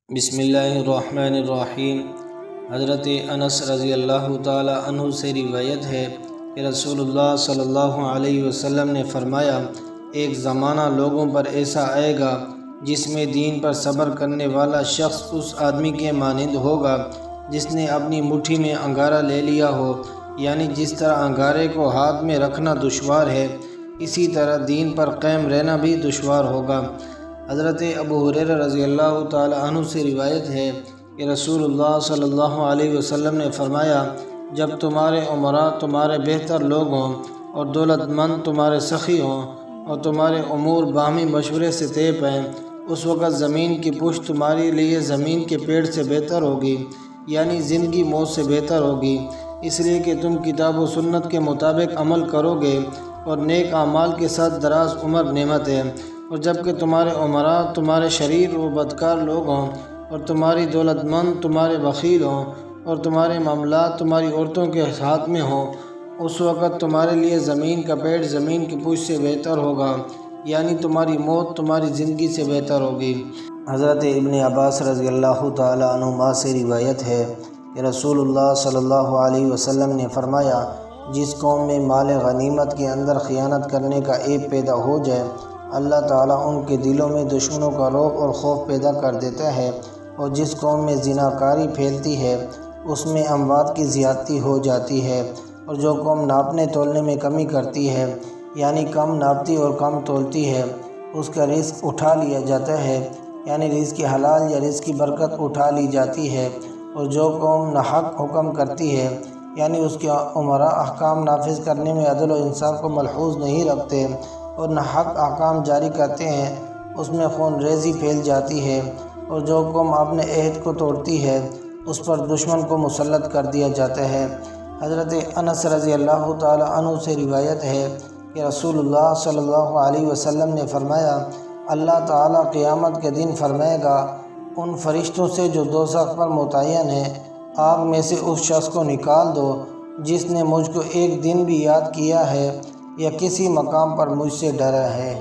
بسم اللہ الرحمن الرحیم۔ حضرت انس رضی اللہ تعالی عنہ سے روایت ہے کہ رسول اللہ صلی اللہ علیہ وسلم نے فرمایا، ایک زمانہ لوگوں پر ایسا آئے گا جس میں دین پر صبر کرنے والا شخص اس آدمی کے مانند ہوگا جس نے اپنی مٹھی میں انگارہ لے لیا ہو، یعنی جس طرح انگارے کو ہاتھ میں رکھنا دشوار ہے، اسی طرح دین پر قائم رہنا بھی دشوار ہوگا۔ حضرت ابو ہریرہ رضی اللہ تعالی عنہ سے روایت ہے کہ رسول اللہ صلی اللہ علیہ وسلم نے فرمایا، جب تمہارے امراء تمہارے بہتر لوگ ہوں اور دولت مند تمہارے سخی ہوں اور تمہارے امور باہمی مشورے سے طے پائیں، اس وقت زمین کی پشت تمہارے لیے زمین کے پیڑ سے بہتر ہوگی، یعنی زندگی موت سے بہتر ہوگی، اس لیے کہ تم کتاب و سنت کے مطابق عمل کرو گے اور نیک اعمال کے ساتھ دراز عمر نعمت ہے۔ اور جب کہ تمہارے امراء تمہارے شریر و بدکار لوگ ہوں اور تمہاری دولت مند تمہارے بخیل ہوں اور تمہارے معاملات تمہاری عورتوں کے ہاتھ میں ہوں، اس وقت تمہارے لیے زمین کا پیڑ زمین کی پشت سے بہتر ہوگا، یعنی تمہاری موت تمہاری زندگی سے بہتر ہوگی۔ حضرت ابن عباس رضی اللہ تعالی عنہما سے روایت ہے کہ رسول اللہ صلی اللہ علیہ وسلم نے فرمایا، جس قوم میں مال غنیمت کے اندر خیانت کرنے کا عیب پیدا ہو جائے، اللہ تعالیٰ ان کے دلوں میں دشمنوں کا رعب اور خوف پیدا کر دیتا ہے، اور جس قوم میں زناکاری پھیلتی ہے اس میں اموات کی زیادتی ہو جاتی ہے، اور جو قوم ناپنے تولنے میں کمی کرتی ہے، یعنی کم ناپتی اور کم تولتی ہے، اس کا رزق اٹھا لیا جاتا ہے، یعنی رزق حلال یا رزق کی برکت اٹھا لی جاتی ہے، اور جو قوم ناحق حکم کرتی ہے، یعنی اس کے امراء احکام نافذ کرنے میں عدل و انصاف کو ملحوظ نہیں رکھتے اور ناحق احکام جاری کرتے ہیں، اس میں خون ریزی پھیل جاتی ہے، اور جو قوم اپنے عہد کو توڑتی ہے اس پر دشمن کو مسلط کر دیا جاتا ہے۔ حضرت انس رضی اللہ تعالی عنہ سے روایت ہے کہ رسول اللہ صلی اللہ علیہ وسلم نے فرمایا، اللہ تعالیٰ قیامت کے دن فرمائے گا، ان فرشتوں سے جو دوزخ پر متعین ہیں، آگ میں سے اس شخص کو نکال دو جس نے مجھ کو ایک دن بھی یاد کیا ہے یا کسی مقام پر مجھ سے ڈرا ہے۔